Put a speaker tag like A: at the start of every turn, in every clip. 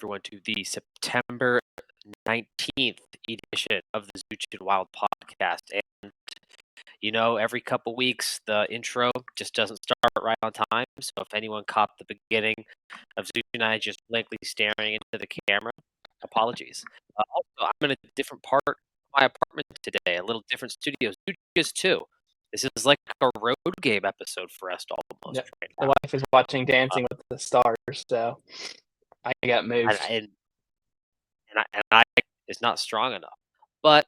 A: everyone to the September 19th edition of the Zoochin Wild podcast. And, every couple weeks, the intro just doesn't start right on time. So if anyone caught the beginning of Zoochin and I just blankly staring into the camera, apologies. Also, I'm in a different part of my apartment today, a little different studio. Zoochin is too. This is like a road game episode for us almost
B: Yep.
A: right
B: The
A: now.
B: wife is watching Dancing with the Stars, so I got
A: And,
B: moved.
A: and I is not strong enough. But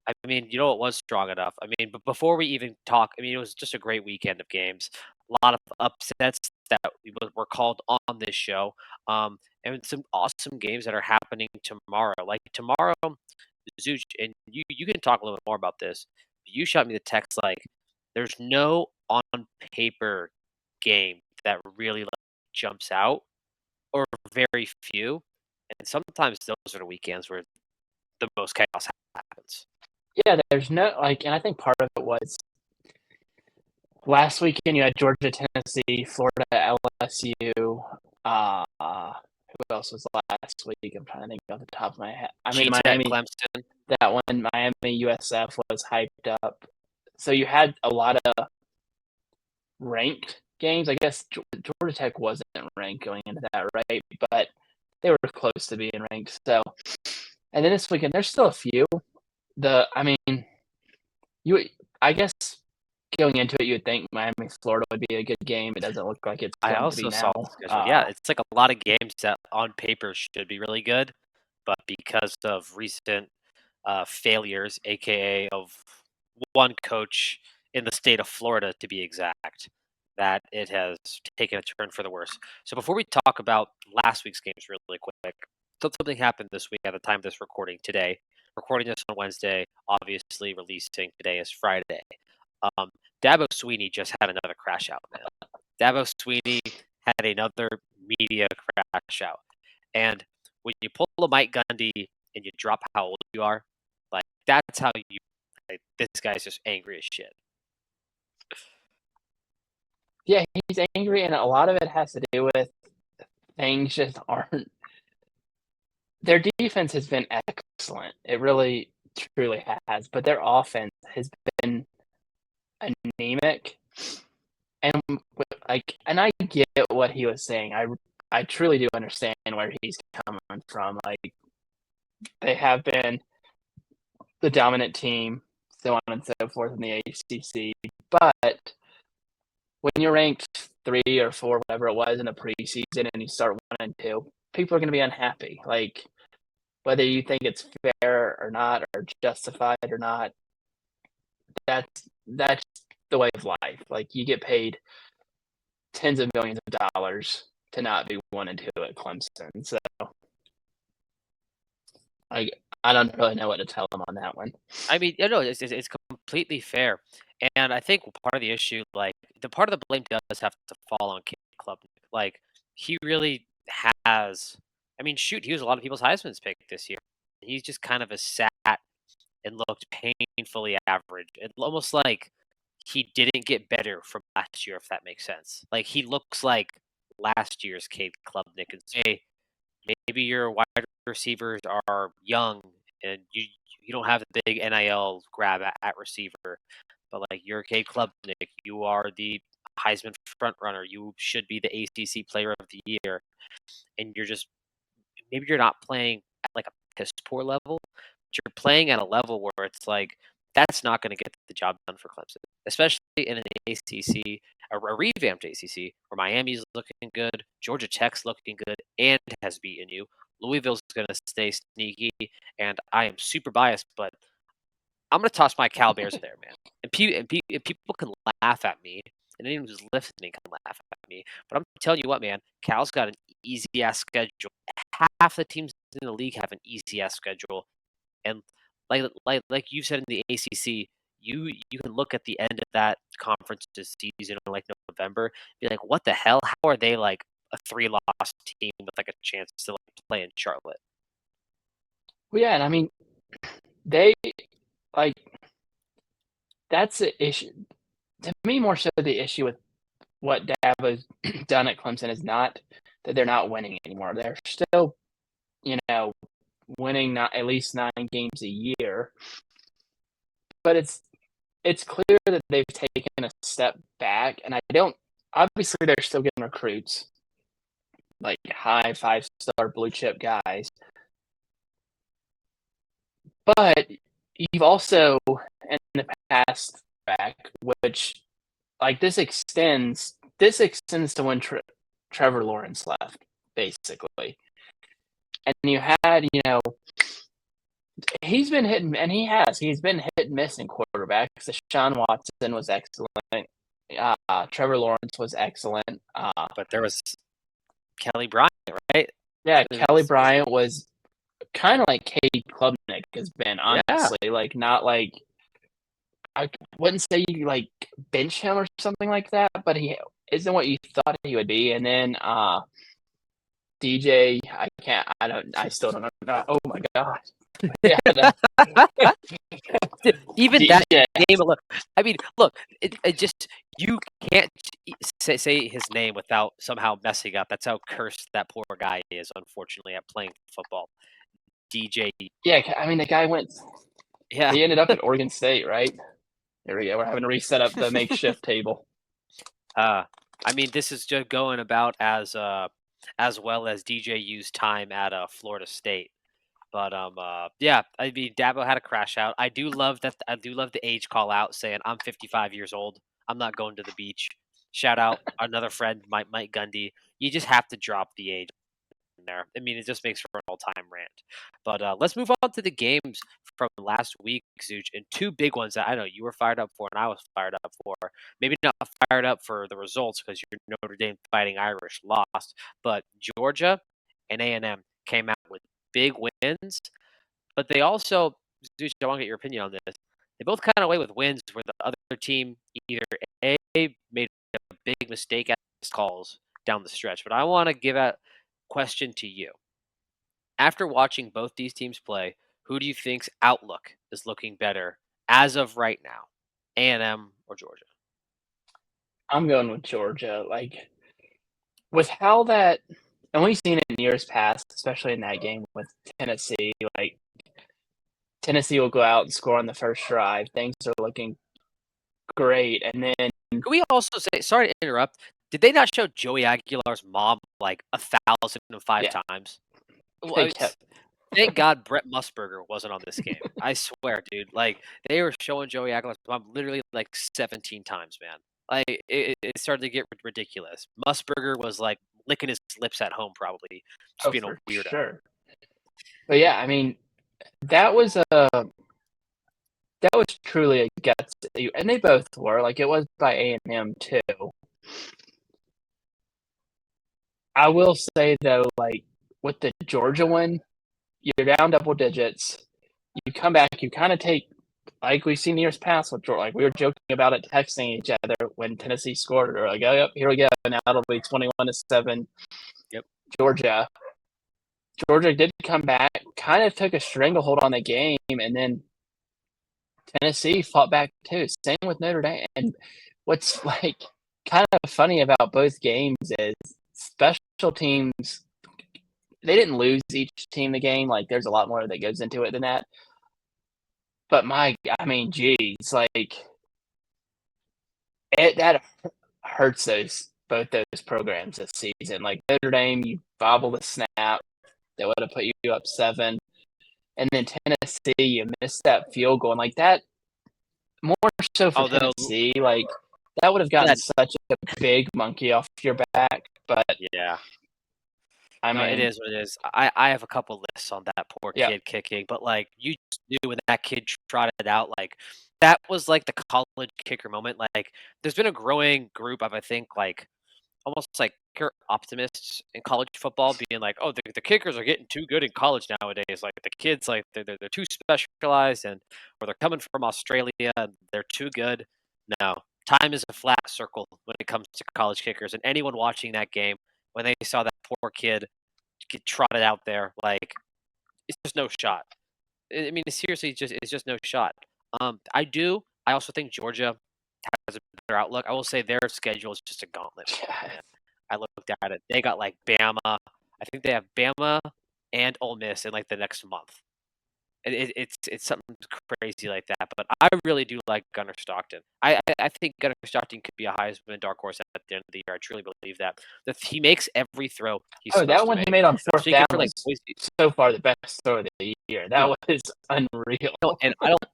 A: I mean, it was strong enough. I mean, but before we even talk, I mean, it was just a great weekend of games. A lot of upsets that were called on this show, and some awesome games that are happening tomorrow. Like tomorrow, Zooch, and you can talk a little bit more about this. You shot me the text like, there's no on paper game that really jumps out, or very few. And sometimes those are the weekends where the most chaos happens.
B: Yeah, there's no and I think part of it was last weekend you had Georgia, Tennessee, Florida, LSU. Who else was last week? I'm trying to think off the top of my head. I mean,
A: G-Tech,
B: Miami.
A: Clemson.
B: That one, Miami USF was hyped up. So you had a lot of ranked games. I guess Georgia Tech wasn't ranked going into that, right? But they were close to being ranked. So, and then this weekend, there's still a few. I guess going into it, you would think Miami, Florida would be a good game. It doesn't look like it's
A: I
B: going to be
A: also saw
B: now.
A: the schedule. Yeah, it's like a lot of games that on paper should be really good, but because of recent failures, aka of one coach in the state of Florida to be exact, that it has taken a turn for the worse. So before we talk about last week's games really quick, something happened this week at the time of this recording today. Recording this on Wednesday, obviously releasing today is Friday. Dabo Sweeney just had another crash out, man. Dabo Sweeney had another media crash out. And when you pull a Mike Gundy and you drop how old you are, like that's how you this guy's just angry as shit.
B: Yeah, he's angry, and a lot of it has to do with things just aren't. Their defense has been excellent. It really, truly has, but their offense has been anemic. And and I get what he was saying. I truly do understand where he's coming from. Like they have been the dominant team, so on and so forth in the ACC. But when you're ranked 3 or 4, whatever it was in the preseason, and you start 1-2, people are going to be unhappy. Like whether you think it's fair or not, or justified or not, that's the way of life. Like you get paid tens of millions of dollars to not be 1-2 at Clemson. So I don't really know what to tell them on that one.
A: I mean, it's completely fair, and I think part of the issue, like the part of the blame, does have to fall on Caleb Klubnik. Like he really has. I mean, shoot, he was a lot of people's Heisman's pick this year. He's just kind of a sat and looked painfully average. It's almost like he didn't get better from last year, if that makes sense. Like he looks like last year's Cade Klubnik, and say maybe your wide receivers are young and you don't have the big NIL grab at receiver, but like you're Cade Klubnik, you are the Heisman front runner. You should be the ACC Player of the Year, and maybe you're not playing at like a piss poor level, but you're playing at a level where it's like that's not going to get the job done for Clemson, especially in an ACC, a revamped ACC where Miami's looking good, Georgia Tech's looking good, and has beaten you. Louisville's going to stay sneaky, and I am super biased, but I'm going to toss my Cal Bears there, man. And people can laugh at me, and anyone who's listening can laugh at me. But I'm telling you what, man, Cal's got an easy ass schedule. Half the teams in the league have an easy ass schedule, and like you said in the ACC, you can look at the end of that conference this season in like November, be like, what the hell? How are they like a 3-loss team with like a chance to like play in Charlotte?
B: Well, yeah, and I mean, they like that's the issue. To me, more so the issue with what Dabo's done at Clemson is not that they're not winning anymore. They're still winning not at least 9 games a year. But it's clear that they've taken a step back, and I don't. Obviously, they're still getting recruits, like high 5-star blue chip guys. But you've also, in the past, back, which like this extends to when Trevor Lawrence left, basically. And you had, he's been hitting, and he's been hit and miss in quarterbacks. Deshaun Watson was excellent. Trevor Lawrence was excellent.
A: But there was Kelly Bryant, right?
B: Yeah, Kelly Bryant was kind of like Cade Klubnik has been, honestly.
A: Yeah.
B: Like, not like, I wouldn't say you like bench him or something like that, but he isn't what you thought he would be. And then DJ, I still don't know. Oh my god. Yeah,
A: Even
B: DJ.
A: that name alone. I mean, look, it just you can't say his name without somehow messing up. That's how cursed that poor guy is, unfortunately, at playing football. DJ.
B: Yeah, I mean the guy went.
A: Yeah.
B: He ended up at Oregon State, right? There we go. We're having to reset up the makeshift table.
A: I mean, this is just going about as well as DJU's time at Florida State. But yeah, I mean, Dabo had a crash out. I do love that. I do love the age call out, saying I'm 55 years old. I'm not going to the beach. Shout out another friend, Mike Gundy. You just have to drop the age in there. I mean, it just makes for an all-time rant. But let's move on to the games from last week, Zuch, and two big ones that I know you were fired up for and I was fired up for. Maybe not fired up for the results because your Notre Dame Fighting Irish lost, but Georgia and A&M came out with big wins. But they also, Zuch, I want to get your opinion on this. They both kind of away with wins where the other team either A, made a big mistake at calls down the stretch. But I want to give a question to you. After watching both these teams play, who do you think's outlook is looking better as of right now? A&M or Georgia?
B: I'm going with Georgia. Like, with how that, and we've seen it in years past, especially in that game with Tennessee. Like, Tennessee will go out and score on the first drive. Things are looking great, and then
A: Can we also say, sorry to interrupt, did they not show Joey Aguilar's mom like 1,005
B: yeah,
A: times? Well,
B: they kept.
A: thank God Brett Musburger wasn't on this game. I swear, dude. Like they were showing Joey Aguilar's mom literally like 17 times, man. Like it started to get ridiculous. Musburger was like licking his lips at home, probably just
B: Oh,
A: being a
B: for
A: weirdo.
B: sure. But yeah, I mean, that was truly a guts, and they both were. Like, it was by A&M too. I will say though, like with the Georgia one, you're down double digits. You come back, you kind of take, like we've seen years past with Georgia. Like, we were joking about it, texting each other when Tennessee scored. Or like, oh, yep, here we go. Now it'll be 21-7.
A: Yep.
B: Georgia. Georgia did come back, kind of took a stranglehold on the game, and then Tennessee fought back too. Same with Notre Dame. And what's like kind of funny about both games is special teams. They didn't lose each team the game. Like, there's a lot more that goes into it than that. But I mean, geez, like that hurts both those programs this season. Like Notre Dame, you bobble the snap, that would have put you up 7, and then Tennessee, you missed that field goal, and like that. More so for Tennessee, like that would have gotten such a big monkey off your back. But
A: yeah.
B: I
A: No,
B: mean,
A: it is what it is. I have a couple lists on that poor kid kicking, but like you just knew when that kid trotted out, like that was like the college kicker moment. Like there's been a growing group of I think like almost like kicker optimists in college football being like, oh, the kickers are getting too good in college nowadays. Like the kids, like they're too specialized and or they're coming from Australia and they're too good. No, time is a flat circle when it comes to college kickers. And anyone watching that game, when they saw that poor kid get trotted out there, like it's just no shot. I mean, seriously, it's just no shot. I also think Georgia has a better outlook. I will say their schedule is just a gauntlet. Man. I looked at it. They got like Bama. I think they have Bama, and Ole Miss in like the next month. It's something crazy like that. But I really do like Gunnar Stockton. I think Gunnar Stockton could be a Heisman dark horse at the end of the year. I truly believe that. He makes every throw he's
B: Oh, that
A: supposed to
B: one he
A: make.
B: made on
A: And I'm
B: fourth
A: speaking
B: down
A: for like
B: was
A: Boise,
B: so far the best throw of the year. That
A: dude.
B: was unreal.
A: No, and I don't.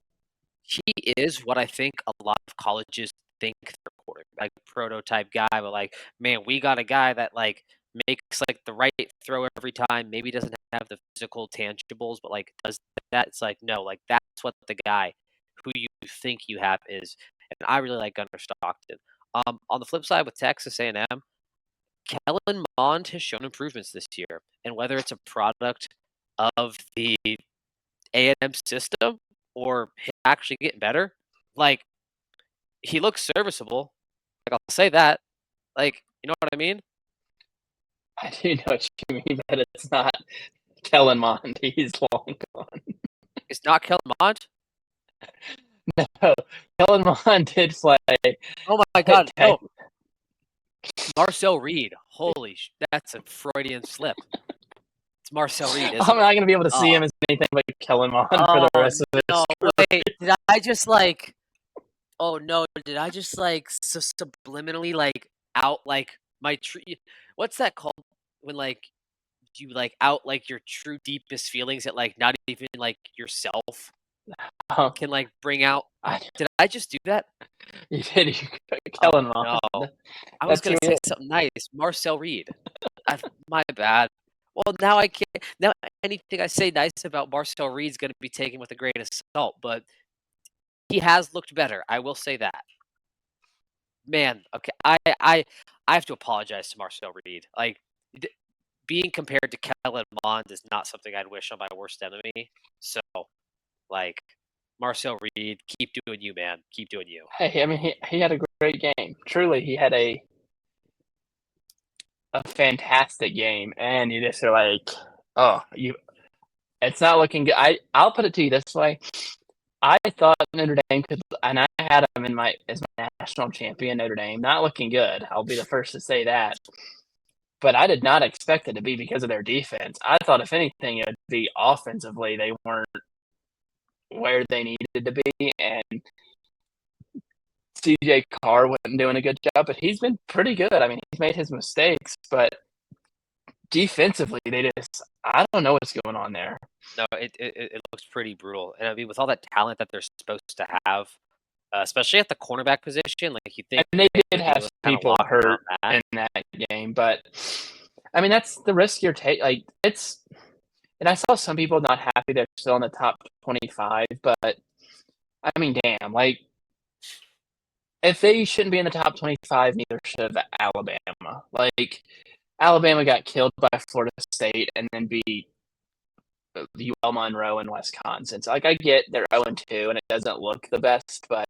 A: He is what I think a lot of colleges think they're quarterback, like prototype guy, but like, man, we got a guy that like makes like the right throw every time. Maybe doesn't have the physical tangibles, but like does that. It's like no, like that's what the guy who you think you have is. And I really like Gunnar Stockton. On the flip side with Texas A&M, Kellen Mond has shown improvements this year, and whether it's a product of the A&M system or him actually getting better, like he looks serviceable. Like I'll say that. Like you know what I mean?
B: I do know what you mean, but it's not Kellen Mond. He's long gone.
A: It's not Kellen Mond.
B: No, Kellen Mond did play
A: Oh my
B: at
A: God, no,
B: Texas.
A: Marcel Reed. Holy, that's a Freudian slip. It's Marcel Reed, isn't
B: I'm
A: it?
B: not going to be able to see
A: Oh,
B: him as anything but Kellen Mond for the
A: oh
B: rest of his
A: no!
B: career.
A: Wait, did I just like? Oh no! Did I just like subliminally like out like my tree? What's that called when like you like out like your true deepest feelings that like not even like yourself
B: Um,
A: can like bring out?
B: I,
A: Did I just do that?
B: you did,
A: Oh
B: Kellen
A: no!
B: Mond.
A: I was
B: That's
A: gonna
B: who
A: say
B: it
A: something nice. Marcel Reed. My bad. Well, now I can't. Now anything I say nice about Marcel Reed's gonna be taken with a grain of salt, but he has looked better. I will say that. Man, okay. I have to apologize to Marcel Reed. Like d- being compared to Kellen Mond is not something I'd wish on my worst enemy. So, like Marcel Reed, keep doing you, man. Keep doing you.
B: Hey, I mean, he had a great game. Truly, he had a fantastic game, and you just are like, oh, it's not looking good. I'll put it to you this way: I thought Notre Dame could, and I had them in my as my national champion. Notre Dame, not looking good. I'll be the first to say that. But I did not expect it to be because of their defense. I thought, if anything, it would be offensively they weren't where they needed to be, and CJ Carr wasn't doing a good job, but he's been pretty good. I mean, he's made his mistakes, but defensively, they just I don't know what's going on there.
A: No, it looks pretty brutal. And I mean, with all that talent that they're supposed to have, especially at the cornerback position, like you think
B: And they
A: they
B: did
A: would be able
B: have
A: to kind of
B: people
A: lock down
B: hurt
A: that.
B: in that game, but I mean, that's the risk you're taking. Like, it's, and I saw some people not happy they're still in the top 25, but I mean, damn, like, if they shouldn't be in the top 25, neither should Alabama. Like, Alabama got killed by Florida State and then beat UL Monroe and Wisconsin. So, like, I get they're 0-2 and it doesn't look the best, but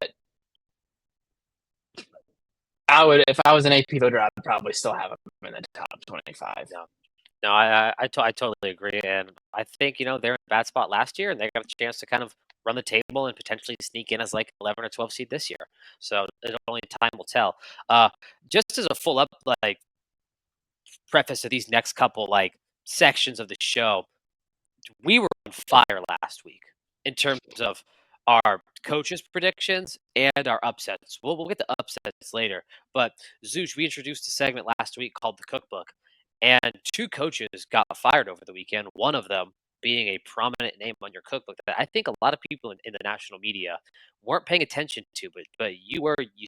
B: I would, if I was an AP voter, I'd probably still have them in the top 25.
A: No, no, I totally agree. And I think, they're in a bad spot last year and they got a chance to kind of run the table and potentially sneak in as like 11 or 12 seed this year. So only time will tell. Uh, just as a full up, like, preface to these next couple, like, sections of the show, we were on fire last week in terms of our coaches' predictions and our upsets. We'll get to upsets later. But Zooch, we introduced a segment last week called the Cookbook, and two coaches got fired over the weekend. One of them being a prominent name on your cookbook that I think a lot of people in the national media weren't paying attention to, but you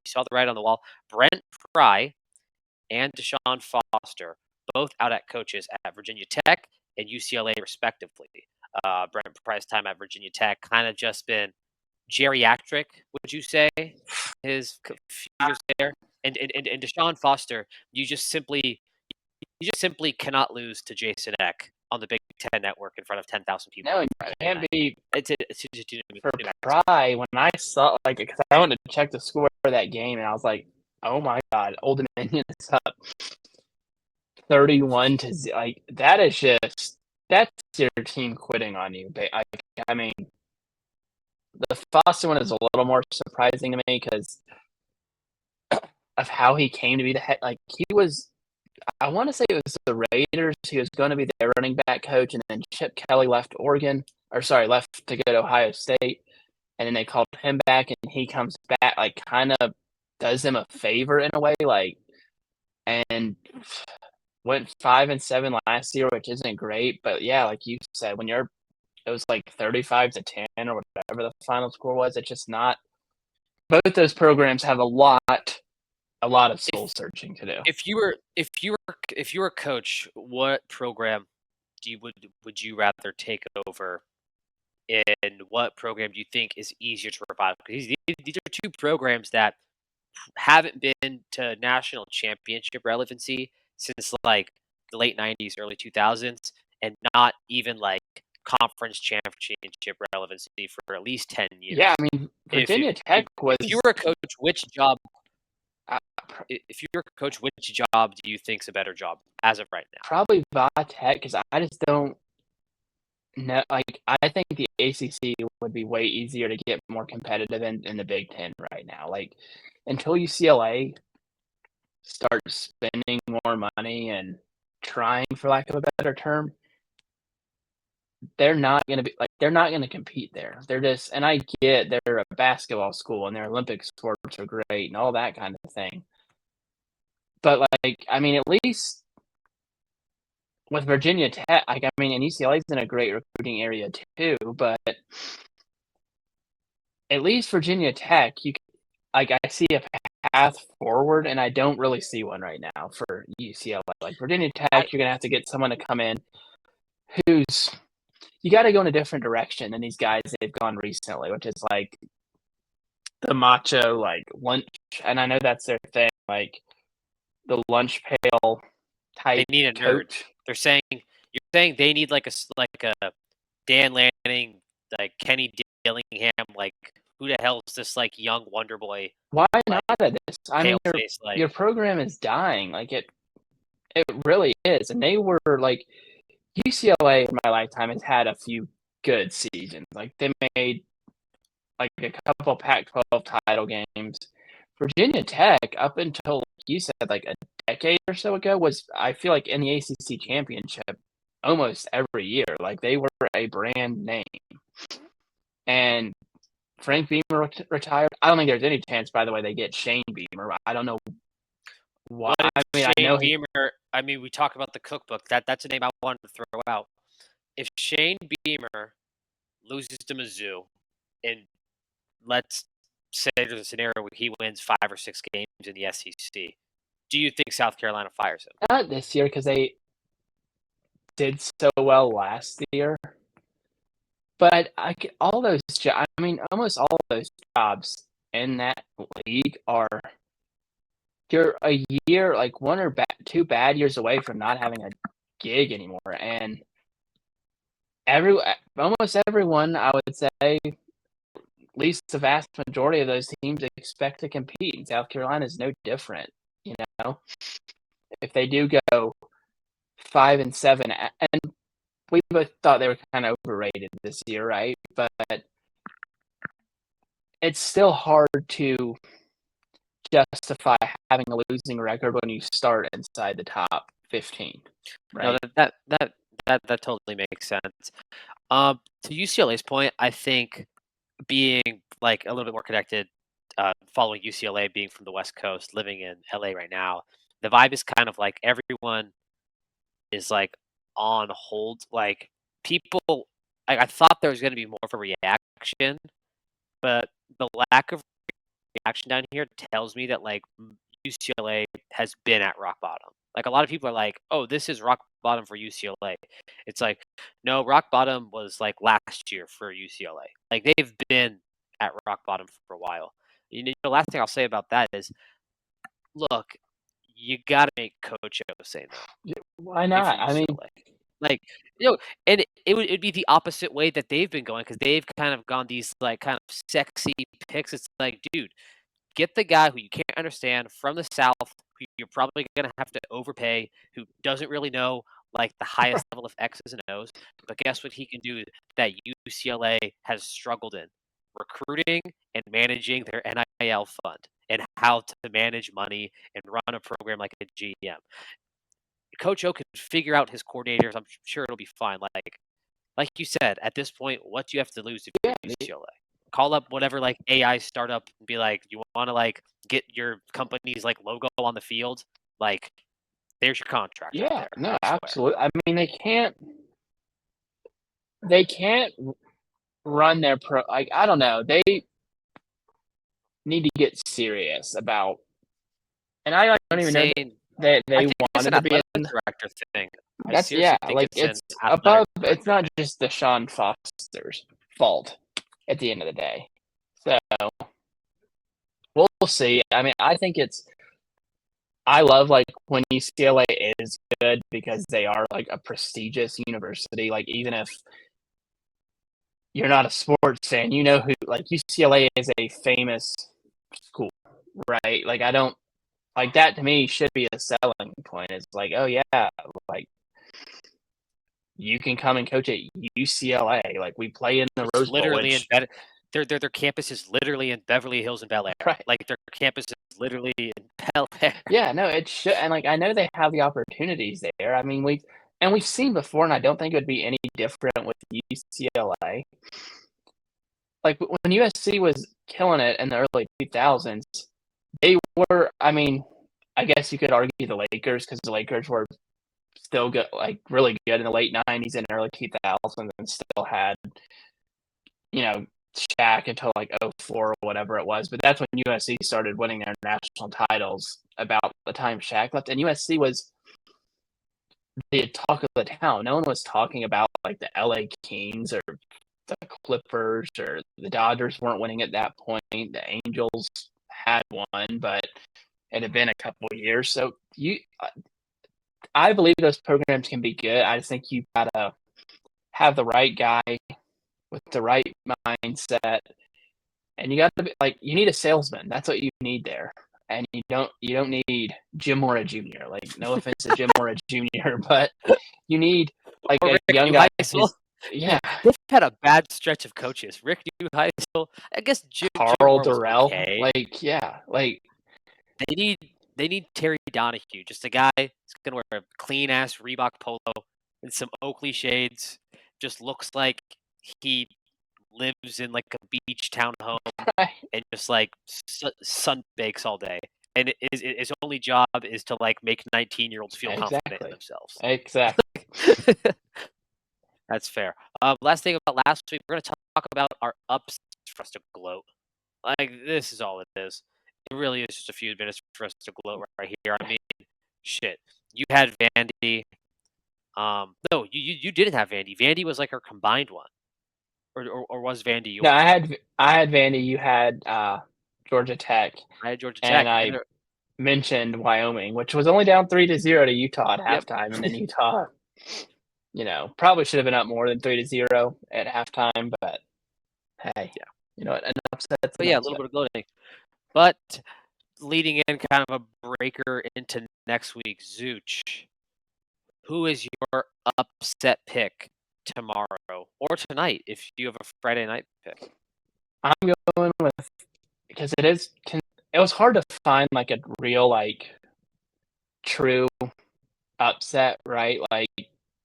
A: saw the writing on the wall. Brent Pry and Deshaun Foster, both out at coaches at Virginia Tech and UCLA, respectively. Brent Pry's time at Virginia Tech kind of just been geriatric, would you say? His few years there, and Deshaun Foster, you just simply cannot lose to Jason Eck on the Big Ten Network in front of 10,000 people
B: No,
A: on
B: you
A: Friday
B: can't
A: night.
B: be
A: It's
B: for
A: New Mexico.
B: Pry. When I saw, like, because I went to check the score for that game, and I was like, oh my God, Old Dominion is up 31 to like, that is just, that's your team quitting on you. I mean, the Foster one is a little more surprising to me because of how he came to be the head. Like, he was I want to say it was the Raiders. He was going to be their running back coach, and then Chip Kelly left Oregon, or sorry, left to go to Ohio State, and then they called him back, and he comes back, like kind of does them a favor in a way, like, and went 5-7 last year, which isn't great, but yeah, like you said, when you're it was like 35-10 or whatever the final score was. It's just not. Both those programs have a lot of soul
A: If
B: searching to do.
A: if you were a coach, what program would you rather take over, and what program do you think is easier to revive? Because these are two programs that haven't been to national championship relevancy since like the late '90s, early 2000s, and not even like conference championship relevancy for at least 10
B: Yeah,
A: years.
B: I mean,
A: If
B: Virginia Tech
A: if you
B: was
A: were a coach, which job
B: uh,
A: if you're a coach, which job do you think's a better job as of right now?
B: probably Va Tech because I just don't know. Like, I think the ACC would be way easier to get more competitive in the Big Ten right now. Like, until UCLA starts spending more money and trying, for lack of a better term, they're not gonna be like, they're not gonna compete there. They're just and I get they're a basketball school and their Olympic sports are great and all that kind of thing. But, like, I mean, at least with Virginia Tech, like, I mean, and UCLA's in a great recruiting area too, but at least Virginia Tech, like, I see a path forward, and I don't really see one right now for UCLA. Like, Virginia
A: I
B: Tech, you're gonna have to get someone to come in who's you gotta go in a different direction than these guys they've gone recently, which is, like, the macho, like, lunch and I know that's their thing, like, the lunch pail
A: They
B: type
A: need a nerd.
B: coach.
A: You're saying they need like a Dan Lanning, like Kenny Dillingham, like who the hell is this like young wonder boy,
B: Why not
A: like
B: at this? I mean,
A: pale face,
B: your
A: like
B: program is dying, like, it really is, and they were, like UCLA in my lifetime has had a few good seasons, like, they made, like, a couple Pac-12 title games. Virginia Tech, up until, like you said, like, a decade or so ago, was, I feel like, in the ACC championship almost every year, like, they were a brand name, and Frank Beamer retired. I don't think there's any chance, by the way, they get Shane Beamer. I don't know why.
A: what
B: I
A: if
B: mean, I
A: Shane
B: know he
A: Beamer? I mean, we talk about the cookbook. That's a name I wanted to throw out. If Shane Beamer loses to Mizzou, and let's say there's a scenario where he wins 5 or 6 games in the SEC, do you think South Carolina fires him?
B: not this year because they did so well last year, but all those I mean, almost all of those jobs in that league are you're a year, like, 1 or 2 bad years away from not having a gig anymore, and every almost everyone, I would say, at least the vast majority of those teams expect to compete, and South Carolina is no different, you know? If they do go 5-7, and we both thought they were kinda overrated this year, right? But it's still hard to justify having a losing record when you start inside the top 15,
A: No,
B: right?
A: that totally makes sense. To UCLA's point, I think being like a little bit more connected, following UCLA, being from the West Coast, living in LA right now, the vibe is kind of like everyone is like on hold. Like people, I thought there was going to be more of a reaction, but the lack of reaction down here tells me that like UCLA has been at rock bottom. Like a lot of people are like, "Oh, this is rock bottom for UCLA." It's like, no, rock bottom was like last year for UCLA. Like they've been at rock bottom for a while. You know, the last thing I'll say about that is, look, you got to make Coach O say no
B: Yeah, why
A: if you're
B: not? I mean,
A: UCLA. Like, and it'd be the opposite way that they've been going because they've kind of gone these like kind of sexy picks. It's like, dude, get the guy who you can't understand from the South, who you're probably gonna have to overpay, who doesn't really know like the highest level of X's and O's. But guess what he can do that UCLA has struggled in? Recruiting and managing their NIL fund and how to manage money and run a program like a GM. Coach O can figure out his coordinators. I'm sure it'll be fine. Like you said, at this point, what do you have to lose if you're
B: Yeah,
A: UCLA? Call up whatever like AI startup and be like, you want to like get your company's like logo on the field? Like, there's your contract right
B: yeah,
A: there.
B: no,
A: I swear.
B: absolutely. I mean, they can't run their like, I don't know, they need to get serious about, and I, like, don't even know that
A: Insane. I
B: they
A: think it's an
B: wanted to be
A: athletic
B: in.
A: director thing. I
B: That's,
A: seriously
B: yeah,
A: think
B: like,
A: it's an
B: it's
A: athletic
B: above, it's
A: director
B: not
A: thing.
B: just the Sean Foster's fault at the end of the day. So, we'll see. I mean, I love, like, when UCLA is good because they are, like, a prestigious university, like, even if you're not a sports fan, you know who, like, UCLA is a famous school, right? Like, I don't, like, that to me should be a selling point. It's like, "Oh, yeah, like, you can come and coach at UCLA, like, we play in the
A: It's
B: Rose Bowl,"
A: literally
B: which,
A: embedded. Their campus is literally in Beverly Hills and Bel Air.
B: right.
A: Like their campus is literally in Bel Air.
B: Yeah, no, it should, and, like, I know they have the opportunities there. I mean, we've seen before, and I don't think it would be any different with UCLA. Like, when USC was killing it in the early 2000s, they were, I mean, I guess you could argue the Lakers, because the Lakers were still good, like, really good in the late '90s and early 2000s, and still had, you know, Shaq until, like, '04 or whatever it was, but that's when USC started winning their national titles about the time Shaq left, and USC was the talk of the town. No one was talking about, like, the LA Kings or the Clippers or the Dodgers weren't winning at that point. The Angels had one, but it had been a couple of years. So I believe those programs can be good. I just think you gotta have the right guy with the right mindset, and you gotta be like, you need a salesman. That's what you need there. And you don't need Jim Mora Jr. Like, no offense to Jim Mora Jr., but you need like
A: Or
B: a
A: Rick
B: young guy
A: Neuheisel.
B: who's, yeah,
A: They've had a bad stretch of coaches. Rick Neuheisel. I guess Jim
B: Carl
A: Moore was
B: Durrell.
A: okay.
B: Like, yeah, like,
A: They need they need Terry Donahue, just a guy who's gonna wear a clean ass Reebok polo and some Oakley shades. Just looks like he lives in like a beach town home
B: right,
A: and just like sunbakes all day. And his only job is to like make 19-year-olds feel confident in
B: exactly,
A: themselves.
B: exactly.
A: That's fair. Last thing about last week, we're gonna talk about our ups for us to gloat. Like this is all it is. It really is just a few minutes for us to gloat right here. I mean, shit. You had Vandy. No, you didn't have Vandy. Vandy was like our combined one, or was Vandy
B: No, I
A: yours?
B: had Vandy. You had Georgia Tech,
A: I had Georgia
B: and
A: Tech,
B: I mentioned Wyoming, which was only down 3-0 to Utah at
A: yep.
B: halftime, and then Utah, probably should have been up more than 3-0 at halftime. But hey,
A: Yeah,
B: you know what? An upset's
A: but
B: an
A: yeah, a little
B: upset.
A: bit of gloating. But leading in kind of a breaker into next week, Zooch. Who is your upset pick tomorrow or tonight if you have a Friday night pick?
B: I'm going with, because it was hard to find like a real, like, true upset, right? Like,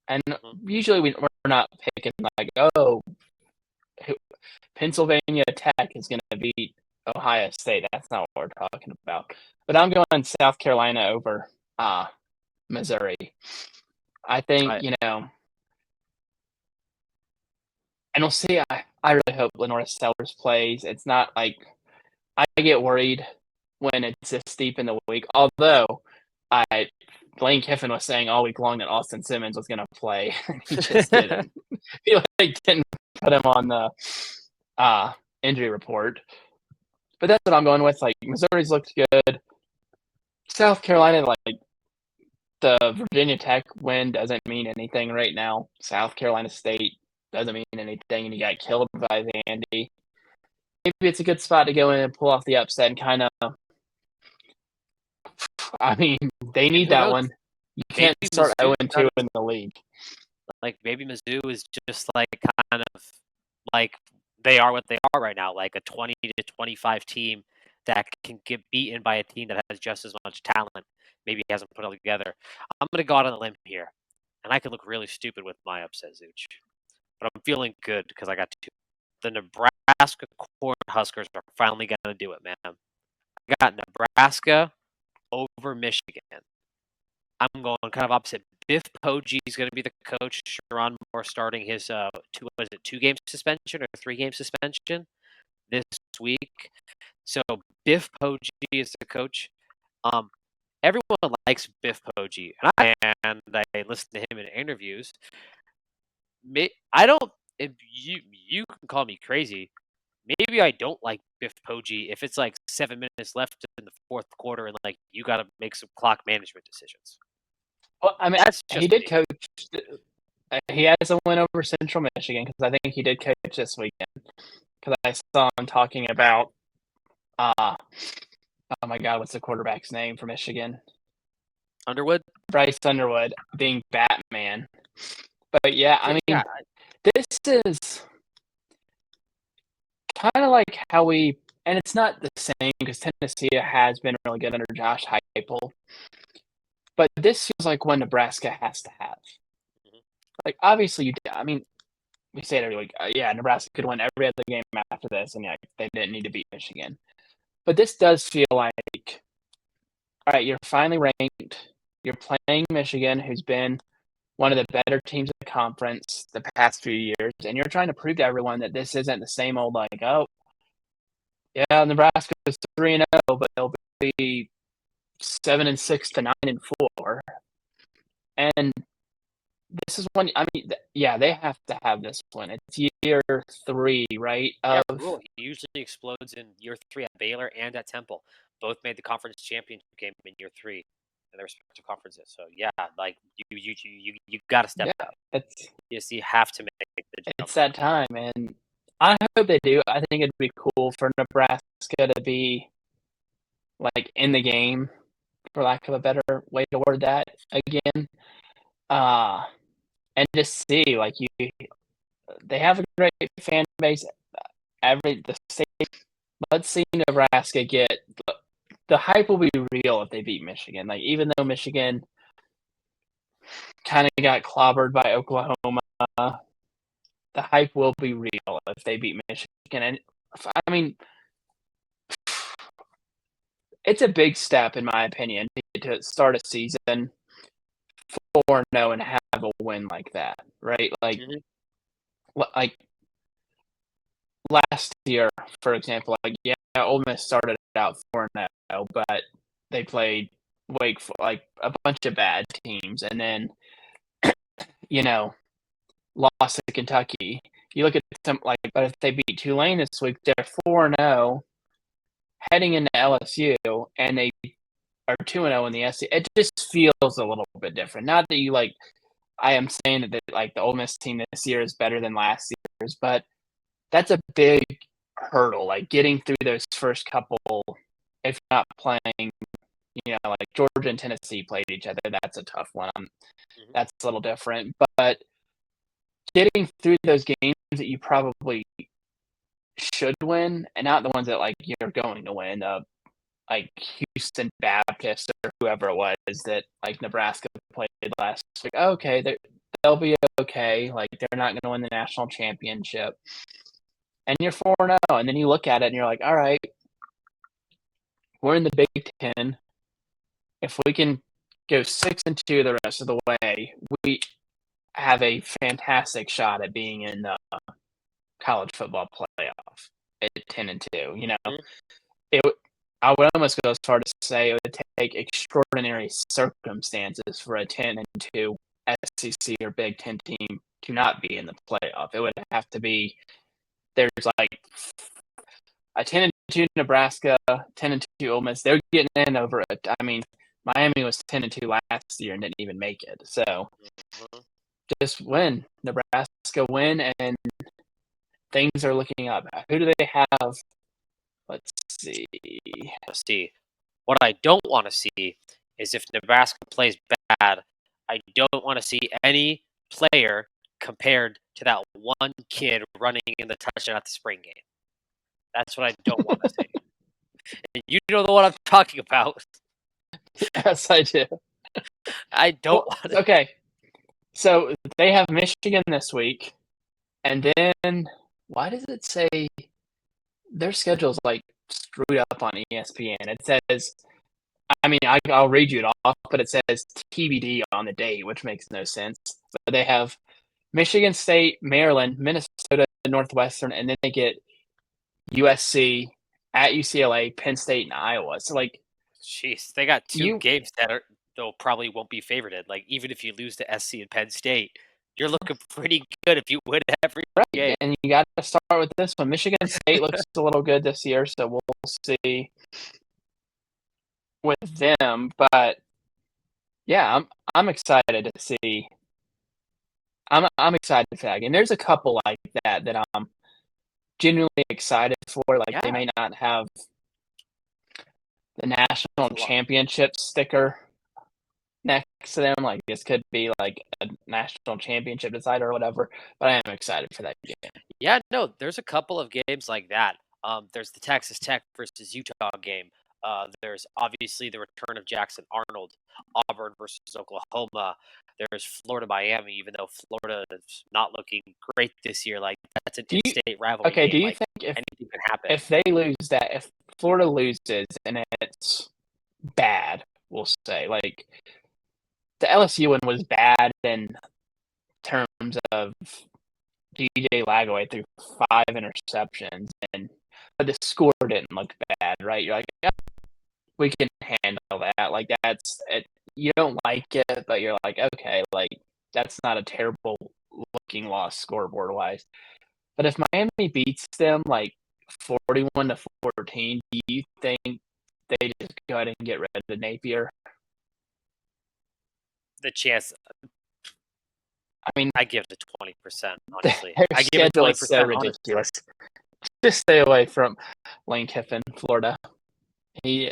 B: and
A: Mhm.
B: usually we're not picking like, oh, Pennsylvania Tech is going to beat Ohio State. That's not what we're talking about. But I'm going South Carolina over Missouri. I think,
A: I
B: and we'll see. I really hope Lenora Sellers plays. It's not like, I get worried when it's this deep in the week. Although I Lane Kiffin was saying all week long that Austin Simmons was going to play, and he just didn't. He like didn't put him on the injury report. But that's what I'm going with. Like, Missouri's looked good. South Carolina, like, the Virginia Tech win doesn't mean anything right now. South Carolina State doesn't mean anything, and you got killed by Vandy. Maybe it's a good spot to go in and pull off the upset and kind of. I mean, they
A: and
B: need
A: who
B: that
A: knows?
B: one. You can't
A: Maybe
B: start
A: Mizzou's
B: 0-2
A: not
B: in the league.
A: like maybe Mizzou is just like kind of like they are what they are right now, like a 20 to 25 team that can get beaten by a team that has just as much talent. Maybe hasn't put it all together. I'm going to go out on a limb here, and I could look really stupid with my upset, Zooch. But I'm feeling good because I got two. The Nebraska Cornhuskers are finally going to do it, man. I got Nebraska over Michigan. I'm going kind of opposite. Biff Poggi is going to be the coach. Sharon Moore starting his 2-game suspension or 3-game suspension this week. So Biff Poggi is the coach. Everyone likes Biff Poggi, and I listen to him in interviews. I don't. If you can call me crazy. Maybe I don't like Biff Poggi if it's like 7 minutes left in the fourth quarter and like you got to make some clock management decisions.
B: Well, I mean,
A: That's
B: he
A: just
B: did
A: me.
B: coach. He has a win over Central Michigan because I think he did coach this weekend. Because I saw him talking about, oh my God, what's the quarterback's name for Michigan?
A: Underwood.
B: Bryce Underwood being Batman. But yeah, I mean,
A: Yeah,
B: this is kind of like how we, and it's not the same because Tennessee has been really good under Josh Heupel. But this feels like what Nebraska has to have.
A: Mhm.
B: Like, obviously, I mean, we say it every week. Yeah, Nebraska could win every other game after this, and yeah, they didn't need to beat Michigan. But this does feel like, all right, you're finally ranked. You're playing Michigan, who's been one of the better teams in the conference the past few years, and you're trying to prove to everyone that this isn't the same old like, oh, yeah, Nebraska is 3-0, but they'll be 7-6 to 9-4, and this is one. I mean, yeah, they have to have this one. It's year 3, right?
A: Yeah,
B: Of
A: Rule. He usually explodes in year 3 at Baylor and at Temple. Both made the conference championship game in year 3 in their respective conferences. So yeah, like you got to step
B: yeah,
A: up.
B: it's
A: Yes, you have to make the jump.
B: it's that time, and I hope they do. I think it'd be cool for Nebraska to be like in the game, for lack of a better way to word that again. Uh, and just see like they have a great fan base. The state. Let's see Nebraska get the hype will be real if they beat Michigan. Like even though Michigan kind of got clobbered by Oklahoma, the hype will be real if they beat Michigan. And I mean, it's a big step in my opinion to start a season 4-0 and have a win like that, right?
A: Mhm.
B: Like last year, for example, like yeah, Ole Miss started out 4-0, but they played like a bunch of bad teams, and then you know lost to Kentucky. You look at some like, but if they beat Tulane this week, they're 4-0 heading into LSU, and they are 2-0 in the SEC. It just feels a little bit different. Not that you like. I am saying that like the Ole Miss team this year is better than last year's, but that's a big hurdle. Like getting through those first couple, if not playing, like Georgia and Tennessee played each other. That's a tough one.
A: Mhm.
B: That's a little different, but getting through those games that you probably should win, and not the ones that like you're going to win. Like Houston Baptist or whoever it was that like Nebraska played last week. Okay, they'll be okay. Like they're not going to win the national championship, and you're 4-0, and then you look at it and you're like, all right, we're in the Big Ten. If we can go 6-2 the rest of the way, we have a fantastic shot at being in the college football playoff at 10-2.
A: Mhm.
B: It I would almost go as far to say it would take extraordinary circumstances for a 10-2 SEC or Big Ten team to not be in the playoff. It would have to be there's like a 10-2 Nebraska, 10-2 Ole Miss. They're getting in over it. I mean, Miami was 10-2 last year and didn't even make it. So
A: Mhm.
B: just win, Nebraska win, and things are looking up. Who do they have? Let's see.
A: See, what I don't want to see is if Nebraska plays bad. I don't want to see any player compared to that one kid running in the touchdown at the spring game. That's what I don't want to see. You know the one I'm talking about.
B: Yes, I do.
A: I don't
B: Well,
A: want to.
B: okay. So they have Michigan this week, and then why does it say their schedule's like screwed up on ESPN? It says, I mean, I'll read you it off, but it says TBD on the date, which makes no sense. But they have Michigan State, Maryland, Minnesota, Northwestern, and then they get USC at UCLA, Penn State, and Iowa. So like
A: Jeez, they got two
B: you
A: games that are though probably won't be favorited. Like even if you lose to SC and Penn State, you're looking pretty good if you win every
B: right,
A: game.
B: and you got to start with this one. Michigan State looks a little good this year, so we'll see with them. But yeah, I'm excited to see. I'm excited for that game. There's a couple like that I'm genuinely excited for. Like they
A: Yeah,
B: may not have the national
A: a lot.
B: championship sticker next to them. Like this could be like a national championship decider or whatever. But I am excited for that game.
A: Yeah, no, there's a couple of games like that. There's the Texas Tech versus Utah game. There's obviously the return of Jackson Arnold, Auburn versus Oklahoma. There's Florida Miami, even though Florida is not looking great this year. Like that's an
B: Do you
A: in-state rivalry
B: okay? Do
A: game.
B: you
A: Like
B: think if
A: anything can happen.
B: if they lose that, if Florida loses and it's bad, we'll say like the LSU one was bad in terms of DJ Lagway threw 5 interceptions, and but the score didn't look bad, right? You're like, yeah, we can handle that. Like that's it. You don't like it, but you're like, okay, like that's not a terrible looking loss scoreboard wise. But if Miami beats them like 41-14, do you think they just go ahead and get rid of Napier?
A: The chance
B: I mean,
A: I give it 20%, honestly.
B: their
A: I give it
B: schedule is so
A: 20%, honestly.
B: ridiculous. Just stay away from Lane Kiffin, Florida. He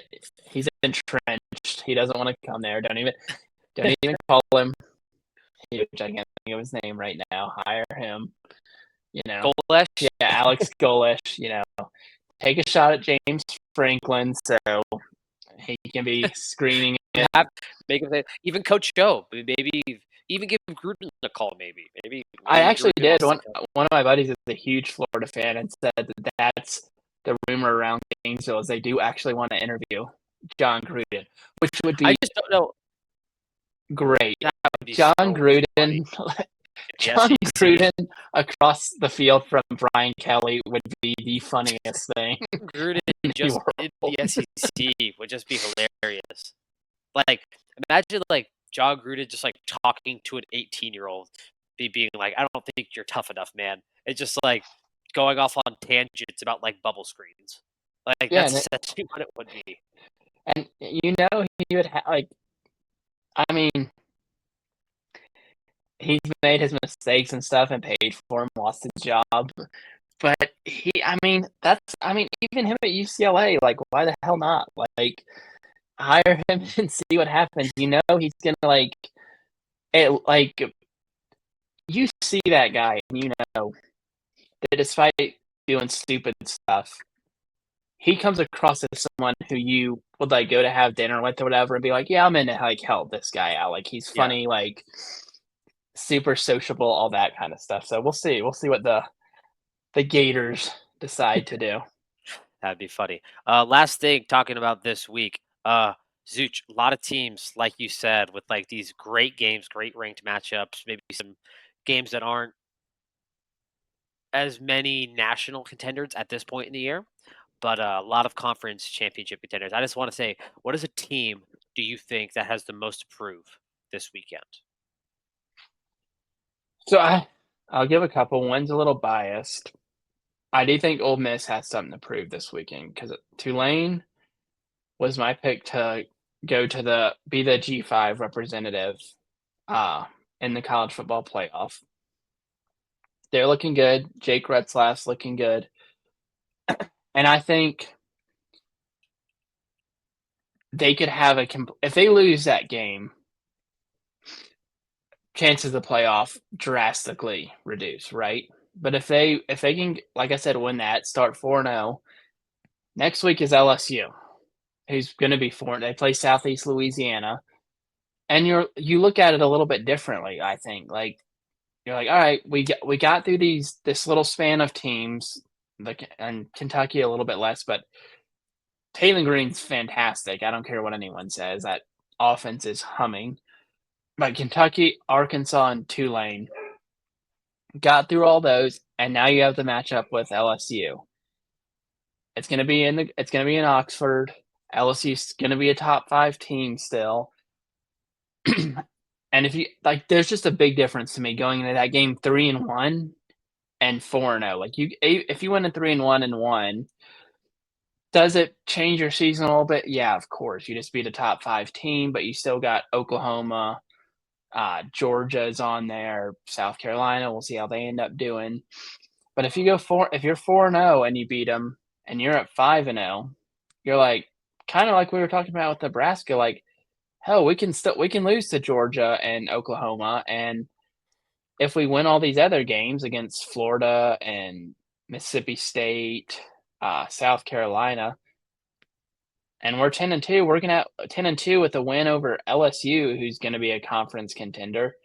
B: he's entrenched. He doesn't want to come there. Don't even call him. Which I can't think of his name right now. Hire him. You know,
A: Golesh,
B: yeah, Alex Golish. You know, take a shot at James Franklin so he can be screaming it.
A: have make him say, even Coach Joe, maybe even give Gruden a call. Maybe
B: I actually
A: Gruden
B: did.
A: wants to
B: One
A: come.
B: one of my buddies is a huge Florida fan and said that that's the rumor around Gainesville is they do actually want to interview John Gruden, which would
A: I
B: be
A: just don't know.
B: great.
A: That would be
B: John
A: so
B: Gruden,
A: funny. The
B: John
A: SEC.
B: Gruden across the field from Brian Kelly would be the funniest thing
A: Gruden
B: in the
A: just in
B: world.
A: the SEC would just be hilarious. Like imagine like John Gruden just like talking to an 18-year-old, being like, "I don't think you're tough enough, man." It's just like going off on tangents about like bubble screens. Like
B: Yeah,
A: that's essentially what it would be.
B: and you know he would like. I mean, he's made his mistakes and stuff and paid for him, lost his job. But I mean, even him at UCLA, like, why the hell not? Like, hire him and see what happens. You know, he's gonna like, you see that guy, and you know that despite doing stupid stuff, he comes across as someone who you would like go to have dinner with or whatever, and be like, yeah, I'm in to like help this guy out. Like, he's
A: Yeah,
B: funny, like super sociable, all that kind of stuff. So we'll see. We'll see what the Gators decide to do.
A: that'd be funny. Last thing talking about this week. Zuch, a lot of teams, like you said, with like these great games, great ranked matchups, maybe some games that aren't as many national contenders at this point in the year, but a lot of conference championship contenders. I just want to say, what is a team do you think that has the most to prove this weekend?
B: So I'll give a couple. One's a little biased. I do think Ole Miss has something to prove this weekend because Tulane was my pick to go to be the G5 representative uh, in the college football playoff. They're looking good. Jake Retzlaff's looking good. And I think they could have if they lose that game, chances of playoff drastically reduce, right? But if they can, like I said, win that, start 4-0, Next week is LSU, who's going to be four. They play Southeast Louisiana, and you look at it a little bit differently. I think like you're like, all right, we got through this little span of teams, like and Kentucky a little bit less, but Taylor Green's fantastic. I don't care what anyone says. That offense is humming. But Kentucky, Arkansas, and Tulane got through all those, and now you have the matchup with LSU. It's gonna be in Oxford. LSU's gonna be a top 5 team still. And if you like, there's just a big difference to me going into that game 3-1 and 4-0. Like if you went in 3-1 and won, does it change your season a little bit? Yeah, of course. You just beat a top 5 team, but you still got Oklahoma, Georgia is on there, South Carolina. We'll see how they end up doing. But if you're 4-0 and you beat them, and you're at 5-0, you're like kind of like we were talking about with Nebraska. Like, hell, we can lose to Georgia and Oklahoma, and if we win all these other games against Florida and Mississippi State, South Carolina, and we're 10-2, we're gonna 10-2 with a win over LSU, who's going to be a conference contender.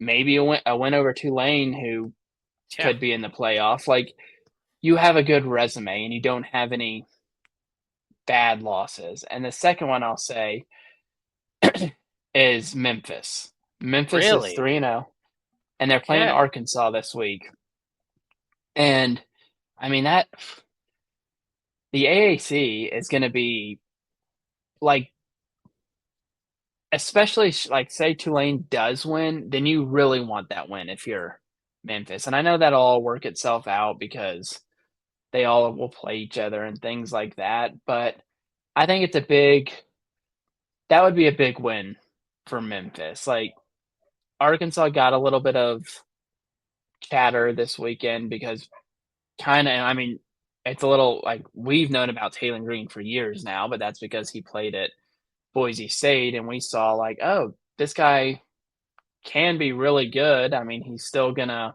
B: Maybe a win over Tulane, who
A: Yeah.
B: could be in the playoff. Like, you have a good resume, and you don't have any bad losses. And the second one I'll say is Memphis. Memphis is
A: Really?
B: 3-0, and they're playing
A: Okay.
B: Arkansas this week. And I mean that the AAC is going to be like, especially like say Tulane does win, then you really want that win if you're Memphis. And I know that'll all work itself out because they all will play each other and things like that. But I think that would be a big win for Memphis. Like, Arkansas got a little bit of chatter this weekend because I mean, it's a little like we've known about Taylor Green for years now, but that's because he played at Boise State and we saw like, oh, this guy can be really good. I mean, he's still gonna,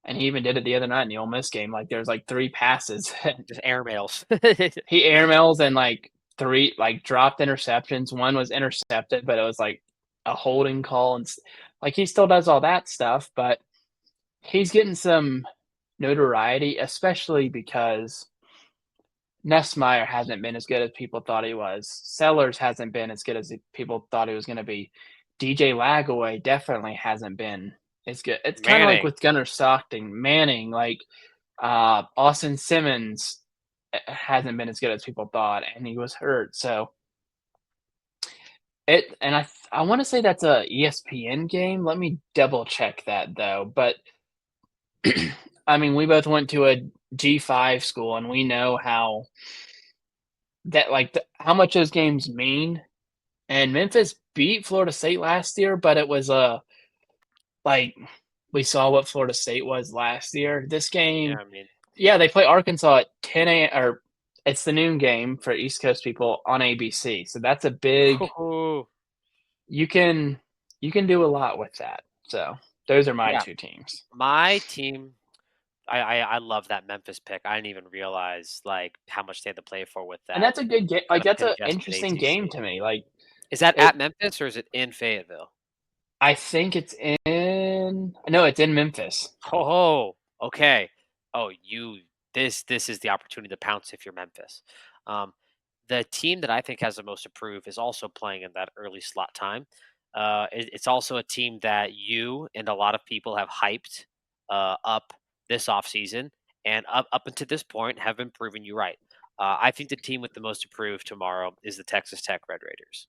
B: and he even did it the other night in the Ole Miss game. Like, there's like 3 passes.
A: Just airmails.
B: He airmails and like 3 like dropped interceptions. One was intercepted, but it was like a holding call, and like he still does all that stuff, but he's getting some notoriety, especially because Nessmeyer hasn't been as good as people thought he was. Sellers hasn't been as good as people thought he was going to be. DJ Lagaway definitely hasn't been as good. It's kind of like
A: Manning.
B: with Gunnar Stockton, Manning, like Austin Simmons hasn't been as good as people thought, and he was hurt. So I want to say that's a ESPN game. Let me double check that though. But I mean, we both went to a G5 school, and we know how how much those games mean. And Memphis beat Florida State last year, but it was like we saw what Florida State was last year. This
A: Yeah,
B: game,
A: I mean,
B: yeah, they play Arkansas at 10 a.m. or it's the noon game for East Coast people on ABC. So that's a big.
A: whoo-hoo.
B: You can do a lot with that. So those are my
A: Yeah,
B: 2 teams.
A: my team. I love that Memphis pick. I didn't even realize like how much they had to play for with
B: And
A: that
B: that's a good game.
A: kind
B: Like,
A: of
B: that's an
A: congested
B: interesting game
A: ACC.
B: to me. Like,
A: Is that
B: it
A: at Memphis or is it in Fayetteville?
B: I think it's in no, it's in Memphis.
A: Oh, okay. Oh, this is the opportunity to pounce if you're Memphis. Um, the team that I think has the most to prove is also playing in that early slot time. It's also a team that you and a lot of people have hyped up this offseason, and up until this point have been proving you right. I think the team with the most to prove tomorrow is the Texas Tech Red Raiders.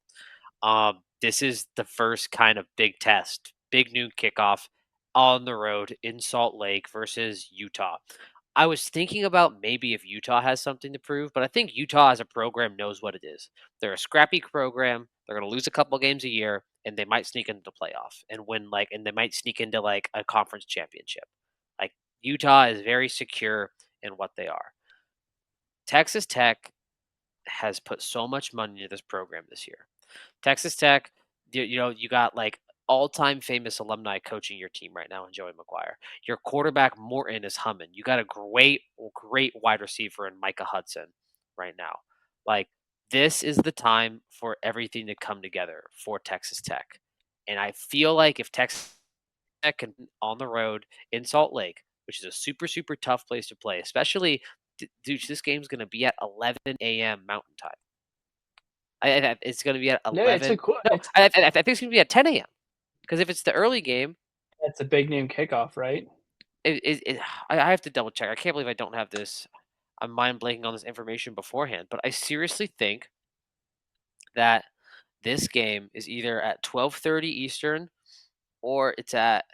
A: This is the first kind of big test, big noon kickoff on the road in Salt Lake versus Utah. I was thinking about maybe if Utah has something to prove, but I think Utah as a program knows what it is. They're a scrappy program. They're going to lose a couple games a year, and they might sneak into the playoff and win and they might sneak into like a conference championship. Like Utah is very secure in what they are. Texas Tech has put so much money into this program this year. Texas Tech, you got like all-time famous alumni coaching your team right now in Joey McGuire. Your quarterback Morton is humming. You got a great wide receiver in Micah Hudson. right now. Like, this is the time for everything to come together for Texas Tech. And I feel like if Texas Tech can on the road in Salt Lake, which is a super, super tough place to play, especially dude, this game's gonna be at 11 a.m. Mountain Time. It's gonna be at
B: No, it's a
A: 11.
B: cool.
A: No, I think it's gonna be at 10 a.m. Because if it's the early game,
B: It's a big noon kickoff, right?
A: I have to double check. I can't believe I don't have this. I'm mind blanking on this information beforehand, but I seriously think that this game is either at 12:30 Eastern or it's at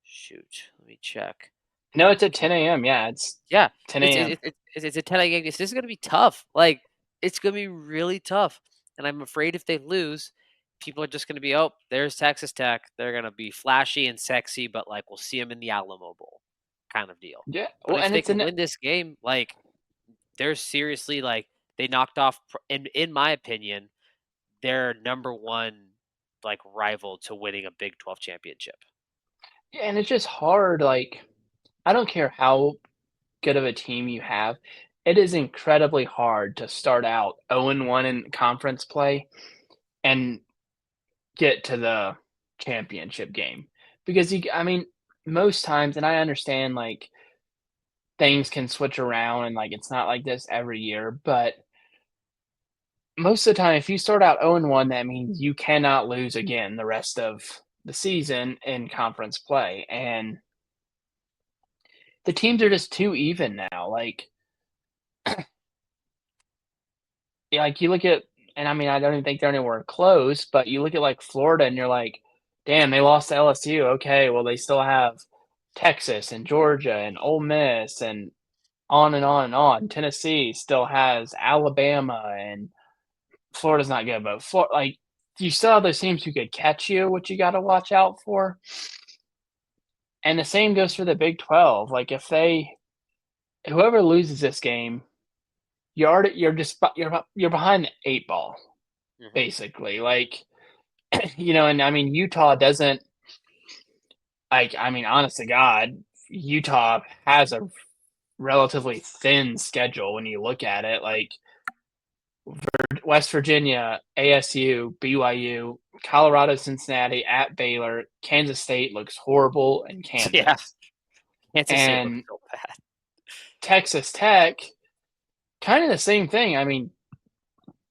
A: shoot. Let me check.
B: No, it's at 10 a.m. Yeah, it's
A: Yeah,
B: 10 a.m.
A: it's a 10 game. This is gonna be tough. Like it's gonna be really tough, and I'm afraid if they lose, people are just gonna be, oh, there's Texas Tech. They're gonna be flashy and sexy, but like we'll see them in the Alamo Bowl, kind of deal.
B: Yeah,
A: But
B: well,
A: if
B: and
A: they
B: it's
A: can
B: an
A: win this game, like they're seriously like they knocked off, in my opinion, their number one like rival to winning a Big 12 championship.
B: yeah, and it's just hard. Like, I don't care how good of a team you have, it is incredibly hard to start out 0-1 in conference play and get to the championship game because I mean, most times, and I understand like things can switch around and like it's not like this every year, but most of the time, if you start out 0-1, that means you cannot lose again the rest of the season in conference play. And the teams are just too even now. Like you look at, and I mean, I don't even think they're anywhere close, but you look at like Florida and you're like, damn, they lost to LSU. Okay, well, they still have Texas and Georgia and Ole Miss and on and on and on. Tennessee still has Alabama and Florida's not good, but like you still have those teams who could catch you, which you got to watch out for. And the same goes for the Big 12. Like if whoever loses this game, you're behind the eight ball
A: Hmm.
B: basically. Like and I mean Utah doesn't like. I mean, honest to God, Utah has a relatively thin schedule when you look at it. Like West Virginia, ASU, BYU, Colorado, Cincinnati, at Baylor, Kansas State looks horrible, and
A: Yeah,
B: Kansas.
A: Kansas State looks
B: And
A: so bad.
B: Texas Tech, kind of the same thing. I mean,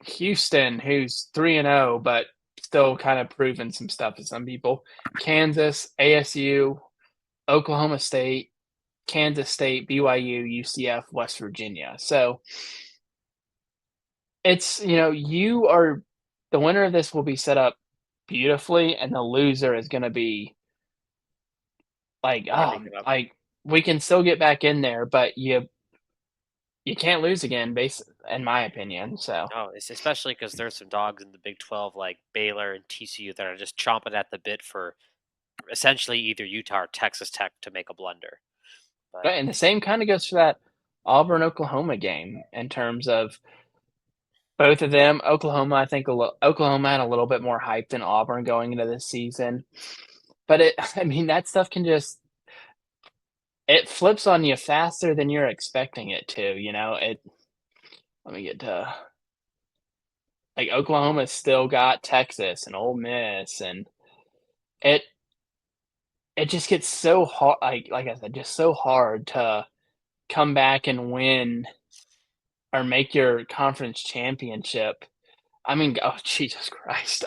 B: Houston, who's 3-0, but still kind of proving some stuff to some people. Kansas, ASU, Oklahoma State, Kansas State, BYU, UCF, West Virginia. So it's, you are the winner of this will be set up beautifully, and the loser is going to be like,
A: Gotta make it up.
B: like we can still get back in there, but you can't lose again, in my opinion. So
A: No, it's especially because there's some dogs in the Big 12 like Baylor and TCU that are just chomping at the bit for essentially either Utah or Texas Tech to make a blunder. But
B: right, and the same kind of goes for that Auburn Oklahoma game in terms of both of them. Oklahoma, I think Oklahoma had a little bit more hype than Auburn going into this season, but I mean, that stuff can just it flips on you faster than you're expecting it to. Let me get to like Oklahoma's still got Texas and Ole Miss, and it it just gets so hard. Like I said, just so hard to come back and win or make your conference championship. I mean, oh Jesus Christ!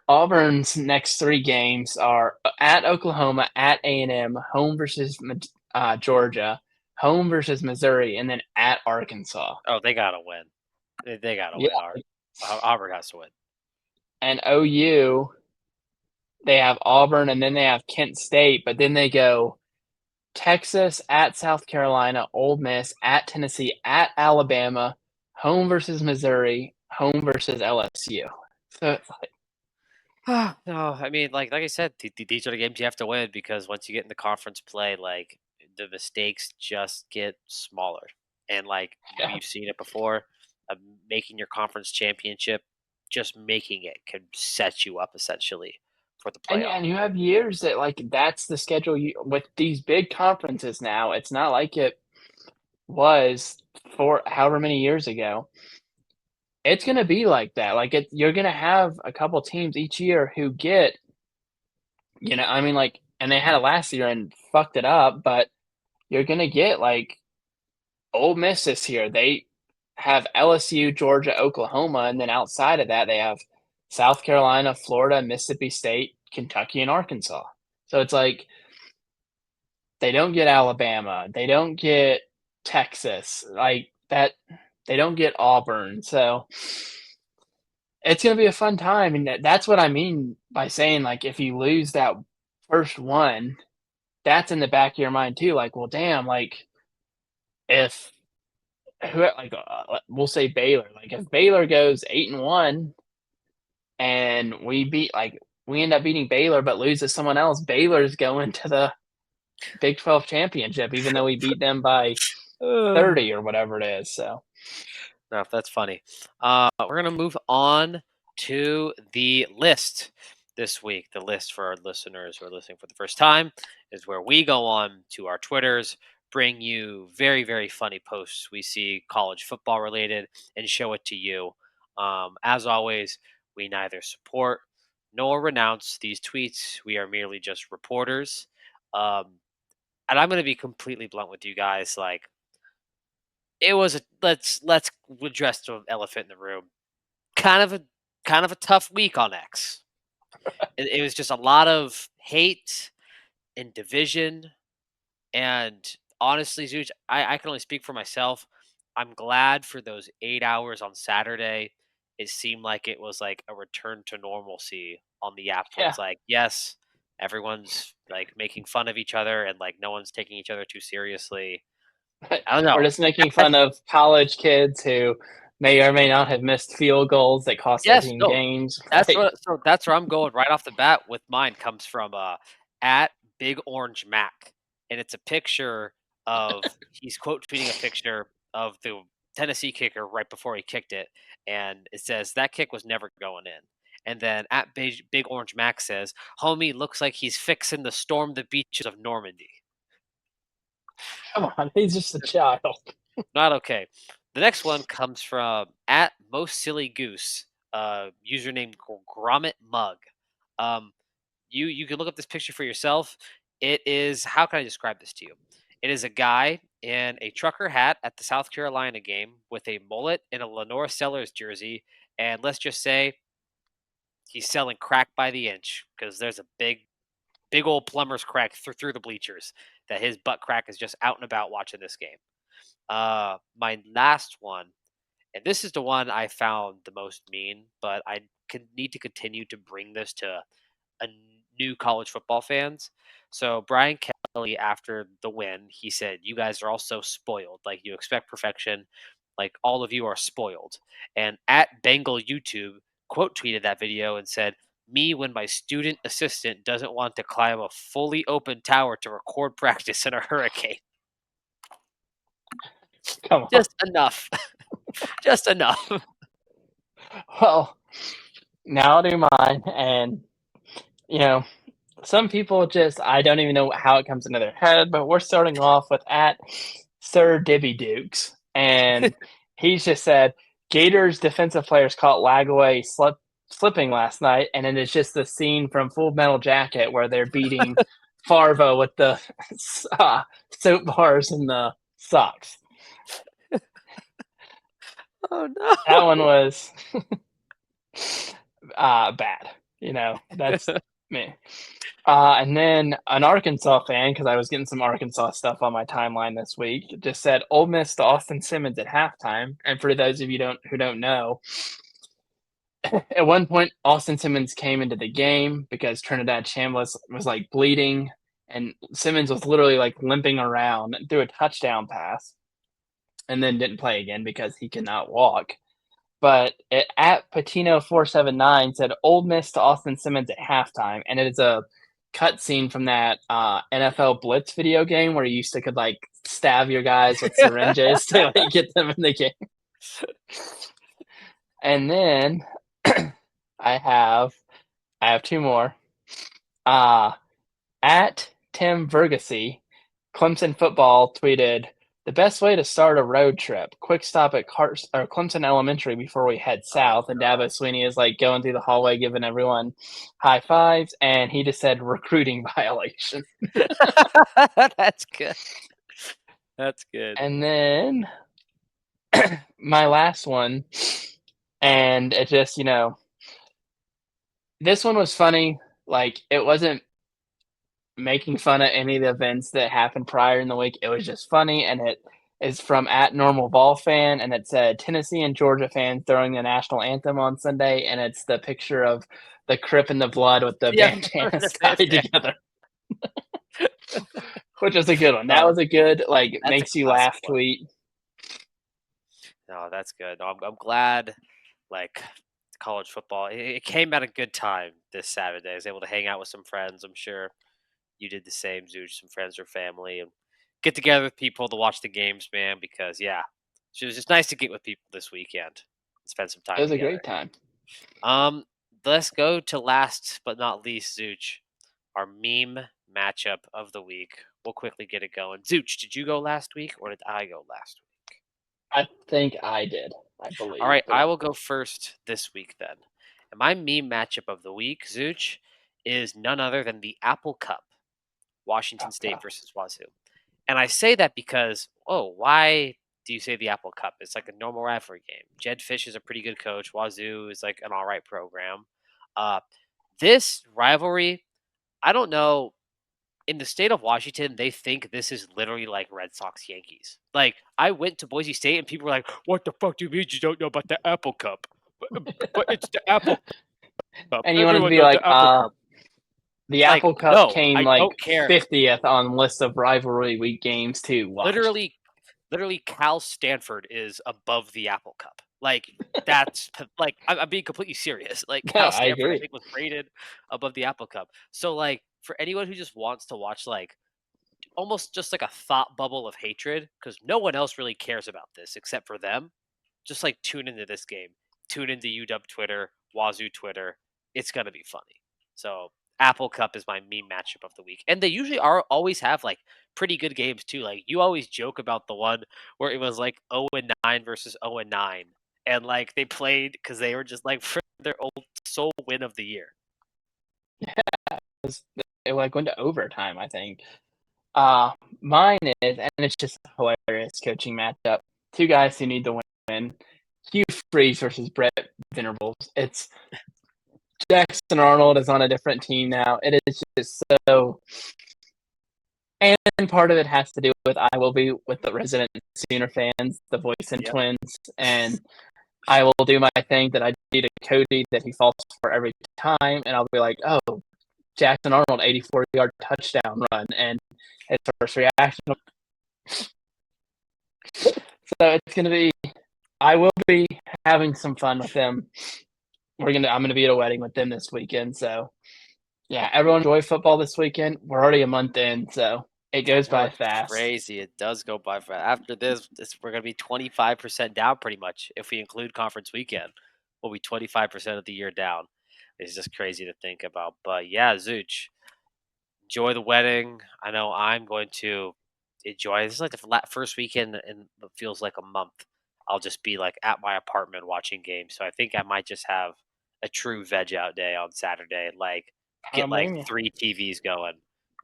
B: Auburn's next three games are at Oklahoma, at A&M, home versus Georgia, home versus Missouri, and then at Arkansas.
A: oh, they gotta win. They gotta
B: Yeah,
A: win. Auburn has to win.
B: and OU, they have Auburn, and then they have Kent State, but then they go Texas, at South Carolina, Ole Miss, at Tennessee, at Alabama, home versus Missouri, home versus LSU. So it's like,
A: No, I mean, like I said, these are the games you have to win because once you get in the conference play, like the mistakes just get smaller, and like
B: yeah.
A: we've seen it before, uh, making your conference championship, just making it can set you up essentially for the
B: And
A: playoff.
B: yeah, and you have years that like that's the schedule you with these big conferences now. It's not like it was for however many years ago, it's gonna be like that. Like, you're gonna have a couple teams each year who get, I mean, like, and they had it last year and fucked it up, but you're gonna get like Ole Miss this year. They have LSU, Georgia, Oklahoma, and then outside of that, they have South Carolina, Florida, Mississippi State, Kentucky, and Arkansas. So it's like they don't get Alabama, they don't get Texas, like that. They don't get Auburn. So it's gonna be a fun time, and that's what I mean by saying, like, if you lose that first one, that's in the back of your mind too. Like, well, damn, like if we'll say Baylor. Like if Baylor goes 8-1 and we end up beating Baylor but lose to someone else, Baylor's going to the Big 12 championship, even though we beat them by
A: No,
B: 30 or whatever it is. So
A: that's funny. We're gonna move on to the list this week. The list for our listeners who are listening for the first time is where we go on to our Twitters, bring you very, very funny posts we see college football related, and show it to you. As always, we neither support nor renounce these tweets. We are merely just reporters. Um, and I'm going to be completely blunt with you guys. Like, it was a let's address the elephant in the room. Kind of a tough week on X. It was just a lot of hate and division. And honestly, Zuch, I can only speak for myself. I'm glad for those 8 hours on Saturday. It seemed like it was like a return to normalcy on the app where
B: yeah,
A: it's like, yes, everyone's like making fun of each other and like no one's taking each other too seriously. I don't
B: we're
A: know.
B: just making fun of college kids who may or may not have missed field goals that cost their
A: Yes,
B: team
A: no,
B: games.
A: that's
B: Like,
A: what so that's where I'm going right off the bat with mine comes from, at Big Orange Mac, and it's a picture of he's quote tweeting a picture of the Tennessee kicker right before he kicked it, and it says, "That kick was never going in." And then at Big Orange Mac says, "Homie looks like he's fixing to storm the beaches of Normandy."
B: come on, he's just a child.
A: Not okay. The next one comes from at Most Silly Goose, username Grommet Mug. Um, you can look up this picture for yourself. It is how can I describe this to you? It is a guy in a trucker hat at the South Carolina game with a mullet and a Lenora Sellers jersey, and let's just say he's selling crack by the inch because there's a big old plumber's crack through the bleachers that his butt crack is just out and about watching this game. My last one, and this is the one I found the most mean, but I need to continue to bring this to new college football fans. So Brian Kelly, after the win, he said, "You guys are all so spoiled. Like you expect perfection. Like all of you are spoiled." And at Bengal YouTube quote tweeted that video and said, "Me when my student assistant doesn't want to climb a fully open tower to record practice in a hurricane."
B: Come on.
A: Just enough. Just enough.
B: Well, now I'll do mine, and you know, some people just I don't even know how it comes into their head, but we're starting off with at Sir Dibby Dukes, and he's just said Gators defensive players caught Lagaway slipping last night, and then it's just the scene from Full Metal Jacket where they're beating Farvo with the soap bars and the socks.
A: Oh no.
B: That one was bad. That's me. And then an Arkansas fan, because I was getting some Arkansas stuff on my timeline this week, just said Ole Miss to Austin Simmons at halftime. And for those of you who don't know, at one point Austin Simmons came into the game because Trinidad Chambliss was like bleeding, and Simmons was literally like limping around and threw a touchdown pass, and then didn't play again because he cannot walk. But at Patino479 said Ole Miss to Austin Simmons at halftime, and it is a cutscene from that NFL Blitz video game where you used to could like stab your guys with syringes to like, get them in the game. And then I have two more. At Tim Vergasi, Clemson football tweeted The best way to start a road trip, quick stop at Clemson Elementary before we head
A: Oh,
B: south. And Dabo Sweeney is like going through the hallway, giving everyone high fives. And he just said recruiting violation.
A: That's good. That's good.
B: And then my last one, and it just, this one was funny. Like, it wasn't making fun of any of the events that happened prior in the week. It was just funny, and it is from at Normal Ball Fan, and it said Tennessee and Georgia fans throwing the national anthem on Sunday, and it's the picture of the Crip and the Blood with the
A: Yeah,
B: bandanas
A: the
B: tied
A: bandana.
B: together, which was a good one. That
A: Oh,
B: was a good, like,
A: that's a
B: makes you
A: classic
B: laugh
A: one.
B: tweet.
A: No, that's good. No, I'm glad, like, college football, it came at a good time this Saturday. I was able to hang out with some friends. I'm sure you did the same, Zooch, some friends or family, and get together with people to watch the games, man, because, yeah, it was just nice to get with people this weekend and spend some
B: It
A: time
B: was a
A: together.
B: great time.
A: Um, let's go to last but not least, Zooch, our meme matchup of the week. We'll quickly get it going. Zooch, did you go last week or did I go last week?
B: I think I did, I
A: All
B: believe,
A: right,
B: but
A: I will go first this week then. And my meme matchup of the week, Zooch, is none other than the Apple Cup, Washington State versus Wazoo. And I say that because, why do you say the Apple Cup? It's like a normal rivalry game. Jed Fish is a pretty good coach. Wazoo is like an all right program. Uh, this rivalry, I don't know. In the state of Washington, they think this is literally like Red Sox Yankees. Like, I went to Boise State and people were like, "What the fuck do you mean you don't know about the Apple Cup?" But it's the Apple Cup.
B: and you wanted to
A: Everyone
B: be
A: knows
B: like,
A: the Apple Cup.
B: the
A: Like,
B: Apple Cup
A: no,
B: came
A: I
B: like
A: don't care.
B: 50th on list of rivalry week games too. Watch.
A: Literally, literally, Cal Stanford is above the Apple Cup. Like, that's like I'm being completely serious. Like,
B: No,
A: Cal
B: I
A: Stanford, I
B: agree.
A: think, was rated above the Apple Cup. So, like, for anyone who just wants to watch like almost just like a thought bubble of hatred, because no one else really cares about this except for them, just like tune into this game. Tune into UW Twitter, Wazoo Twitter. It's gonna be funny. So Apple Cup is my meme matchup of the week, and they usually are always have like pretty good games too. Like you always joke about the one where it was like 0-9 versus 0-9, and like they played because they were just like for their old sole win of the year.
B: It like went to overtime, I think. Mine is, and it's just a hilarious coaching matchup. Two guys who need to win. Hugh Freeze versus Brett Venables. It's Jackson Arnold is on a different team now. It is just so, and part of it has to do with I will be with the resident Sooner fans, the Voice and
A: Yep.
B: Twins, and I will do my thing that I do to Cody that he falls for every time, and I'll be like, oh, Jackson Arnold 84-yard touchdown run, and his first reaction. So it's gonna be. I will be having some fun with them. I'm gonna be at a wedding with them this weekend. So yeah, everyone enjoy football this weekend. We're already a month in, so it
A: I
B: goes
A: know
B: by
A: it's
B: fast.
A: crazy. It does go by fast. After this, we're gonna be 25% down pretty much if we include conference weekend. We'll be 25% of the year down. It's just crazy to think about. But yeah, Zooch, enjoy the wedding. I know I'm going to enjoy. This is like the first weekend in what feels like a month. I'll just be like at my apartment watching games. So I think I might just have a true veg out day on Saturday. Like
B: I
A: get
B: don't
A: like
B: blame you.
A: 3 TVs going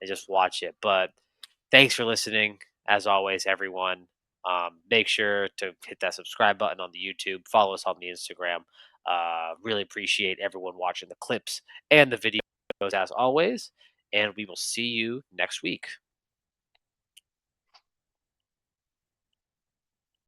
A: and just watch it. But thanks for listening. As always, everyone, make sure to hit that subscribe button on the YouTube. Follow us on the Instagram. Really appreciate everyone watching the clips and the videos as always. And we will see you next week.